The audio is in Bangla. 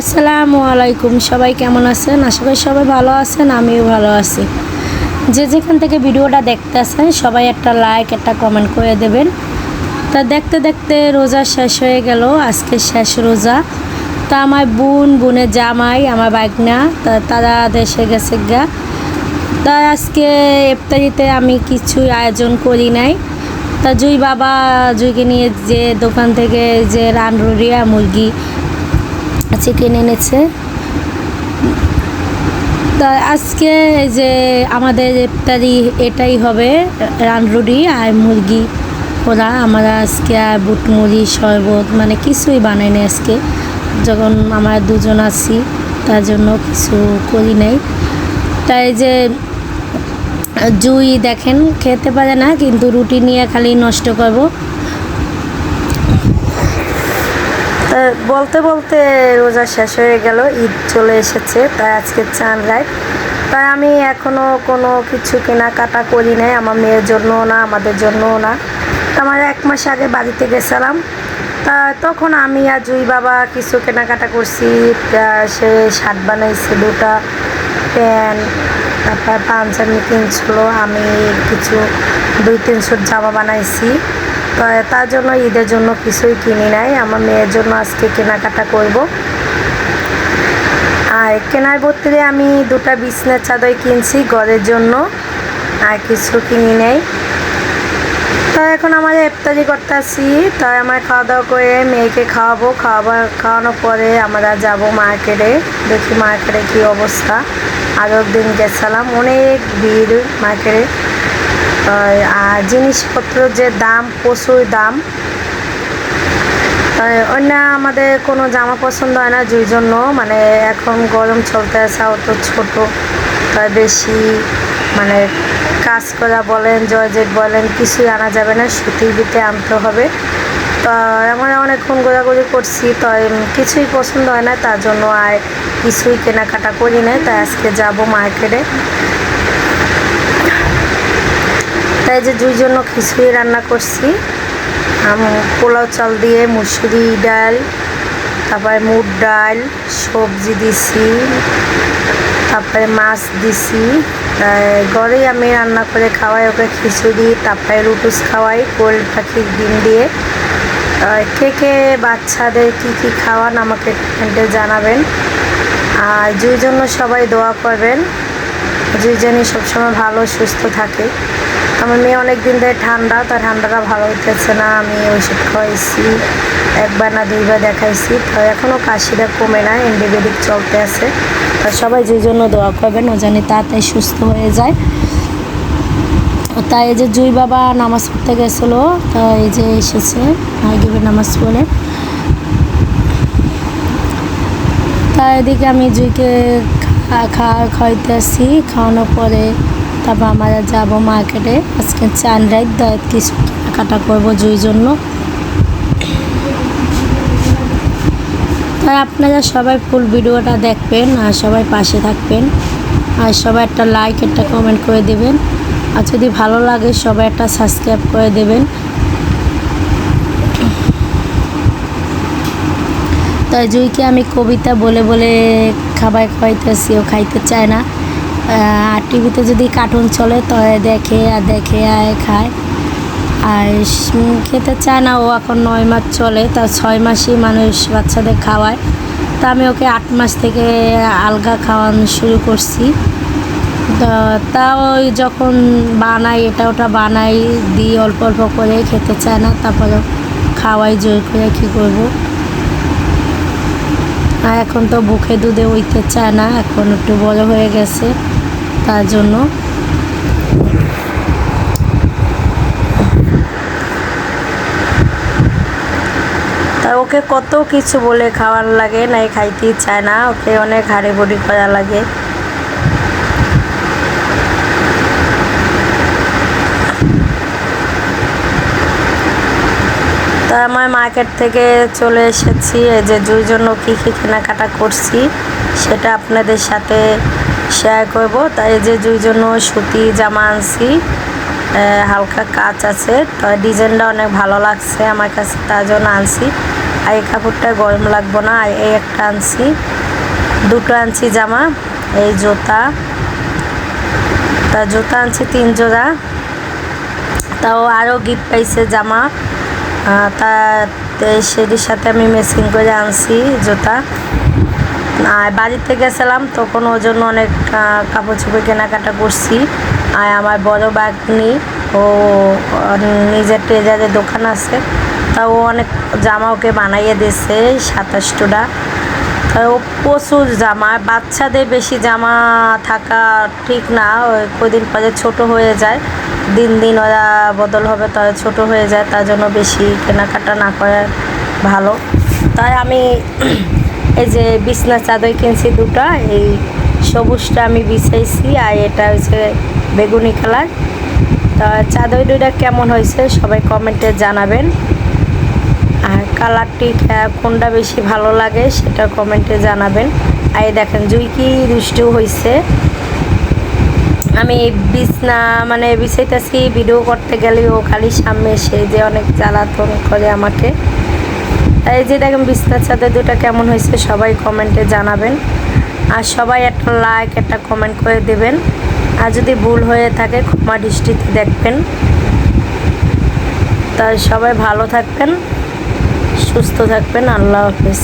আসসালামু আলাইকুম। সবাই কেমন আছেন? আশা করি সবাই ভালো আছেন, আমিও ভালো আছি। যে যেখান থেকে ভিডিওটা দেখতেছেন সবাই একটা লাইক একটা কমেন্ট করে দেবেন। তা দেখতে দেখতে রোজা শেষ হয়ে গেল, আজকে শেষ রোজা। তা আমার বোনের জামাই আমার বাগনা তারা দেশে গেছে গা। তা আজকে ইফতারিতে আমি কিছুই আয়োজন করি নাই। তা জুইকে নিয়ে যে দোকান থেকে যে রানরুরিয়া মুরগি চিকেন এনেছে। তা আজকে যে আমাদের ইফতারি এটাই হবে, রানরুটি আর মুরগি পোড়া। আমরা আজকে আর বুট মুড়ি শরবত মানে কিছুই বানাই না আজকে, যখন আমরা দুজন আছি তার জন্য কিছু করি নাই। তাই যে জুই দেখেন খেতে পারে না, কিন্তু রুটি নিয়ে খালি নষ্ট করব। বলতে বলতে রোজা শেষ হয়ে গেল, ঈদ চলে এসেছে। তাই আজকে চাঁদ রাত। তাই আমি এখনও কোনো কিছু কেনাকাটা করি নাই, আমার মেয়ের জন্যও না, আমাদের জন্যও না। আমার 1 মাস আগে বাড়িতে গেছিলাম, তা তখন আমি আর জুই বাবা কিছু কেনাকাটা করছি। সে শার্ট বানাইছে 2টা, প্যান্ট, তারপর পাঞ্জাবি কিনছিল, আমি কিছু 2-3 সেট জামা বানাইছি। তো তার জন্য ঈদের জন্য কিছুই কিনি নাই, আমার মেয়ের জন্য আজকে কেনাকাটা করব। আর কেনার বদলে আমি 2টা বিছনার চাদর কিনছি ঘরের জন্য, আর কিছু কিনি নেই। তো এখন আমার ইফতারি করতেছি। তাই আমার খাওয়া দাওয়া করে মেয়েকে খাওয়ানোর পরে আমরা যাব মার্কেটে। দেখি মার্কেটে কী অবস্থা। আগের দিন গেছিলাম, অনেক ভিড় মার্কেটে। আর জিনিসপত্র যে দাম, প্রচুর দাম। অন্য আমাদের কোনো জামা পছন্দ হয় না, জুই জন্য মানে এখন গরম চলতে আছে, অত ছোটো, তাই বেশি মানে কাজ করা বলেন, জর্জেট বলেন, কিছুই আনা যাবে না, সুতির বিতে আনতে হবে। তো আমরা অনেকক্ষণ ঘোরাঘুরি করছি, তো কিছুই পছন্দ হয় না, তার জন্য আর কিছুই কেনাকাটা করি না। তাই আজকে যাব মার্কেটে। তাই যে জুইর জন্য খিচুড়ি রান্না করছি, পোলাও চাল দিয়ে, মুসুরি ডাল, তারপরে মুগ ডাল, সবজি দিছি, তারপরে মাছ দিছি। ঘরেই আমি রান্না করে খাওয়াই ওকে খিচুড়ি, তারপরে রুটুস খাওয়াই কোয়েল পাখির ডিম দিয়ে। কে কে বাচ্চাদের কী কী খাওয়ান আমাকে কমেন্টে জানাবেন। আর জুইর জন্য সবাই দোয়া করবেন, জুই জানি সবসময় ভালো সুস্থ থাকে। আমার মেয়ে অনেক দিন ধরে ঠান্ডাটা ভালো হইতেছে না, আমি ওষুধ খাওয়াইছি, 1বার না 2বার দেখাইছি, তো এখনও কাশিটা কমে না, অ্যান্টিবায়োটিক চলতে আছে। তো সবাই জুইর জন্য দোয়া করবেন, ও জানি তাড়াতাড়ি সুস্থ হয়ে যায়। তাই এই যে জুই বাবা নামাজ পড়তে গেছিলো, তা এই যে এসেছে মাগরিবের নামাজ পড়ে। তাই এদিকে আমি জুইকে খাওয়াইতে আসি, খাওয়ানোর পরে তারপর আমরা যাব মার্কেটে। আজকে চাঁদ রাত, কিছু কেনাকাটা করবো জুইর জন্য। তাই আপনারা সবাই ফুল ভিডিওটা দেখবেন আর সবাই পাশে থাকবেন, আর সবাই একটা লাইক একটা কমেন্ট করে দেবেন, আর যদি ভালো লাগে সবাই একটা সাবস্ক্রাইব করে দেবেন। তাই জুইকে আমি কবিতা বলে বলে খাবার খাওয়াইতেছি, ও খাইতে চায় না। আর টিভিতে যদি কার্টুন চলে তো দেখে আর খায়, আর খেতে চায় না। ও এখন 9 মাস চলে, তা 6 মাসই মানুষ বাচ্চাদের খাওয়ায়। তা আমি ওকে 8 মাস থেকে আলগা খাওয়ানো শুরু করছি। তা ওই যখন বানাই এটা ওটা বানাই দিই, অল্প অল্প করে খেতে চায় না, তারপরে খাওয়াই জোর করে, কী করবো। আর এখন তো বুকে দুধে উঠতে চায় না, এখন একটু বড় হয়ে গেছে, তার জন্য। তা ওকে কত কিছু বলে খাওয়ার লাগে, নাই খাইতেই চায় না, ওকে অনেক হাড়ি বড়ি করা লাগে। তা আমার মার্কেট থেকে চলে এসেছি, এই যে জুইর জন্য কী কী কেনাকাটা করছি সেটা আপনাদের সাথে শেয়ার করব। তাই এই যে জুইর জন্য সুতি জামা আনছি, হালকা কাজ আছে, তো ডিজাইনটা অনেক ভালো লাগছে আমার কাছে, তার জন্য আনছি। আর এই কাপড়টা গরম লাগবো না। আর এই একটা আনছি, দুটো আনছি জামা, এই জুতা, তা জুতা আনছি 3 জোড়া। তাও আরও গিফট পাইছে জামা, তা সেটির সাথে আমি ম্যাচিং করে আনছি জুতা। আর বাড়িতে গেছিলাম তখন ওর জন্য অনেক কাপড় চোপড় কেনাকাটা করছি। আর আমার বড় বাগনি, ও নিজের ট্রেজারের দোকান আছে, তা ও অনেক জামা ওকে বানাইয়ে দিয়েছে 27টা। তা ও প্রচুর জামা, বাচ্চাদের বেশি জামা থাকা ঠিক না, ওই কদিন পরে ছোট হয়ে যায়, দিন দিন ওরা বদল হবে, তারা ছোট হয়ে যায়, তার জন্য বেশি কেনাকাটা না করে ভালো। তাই আমি এই যে বিছনা চাদর কিনছি দুটা, এই সবুজটা আমি বিছাইছি, আর এটা হচ্ছে বেগুনি কালার। তা চাদর দুইটা কেমন হয়েছে সবাই কমেন্টে জানাবেন। আর কালারটি কোনটা বেশি ভালো লাগে সেটা কমেন্টে জানাবেন। আর দেখেন জুই কি দুষ্টু হয়েছে, আমি বিছনা মানে বিছাইতেছি, ভিডিও করতে গেলেও খালি সামনে এসে যে অনেক জ্বালাতন করে আমাকে। এই যে দেখেন বিছনার চাদর দুটা কেমন হয়েছে সবাই কমেন্টে জানাবেন। আর সবাই একটা লাইক একটা কমেন্ট করে দেবেন। আর যদি ভুল হয়ে থাকে ক্ষমা দৃষ্টিতে দেখবেন। তাই সবাই ভালো থাকবেন, সুস্থ থাকবেন। আল্লাহ হাফেজ।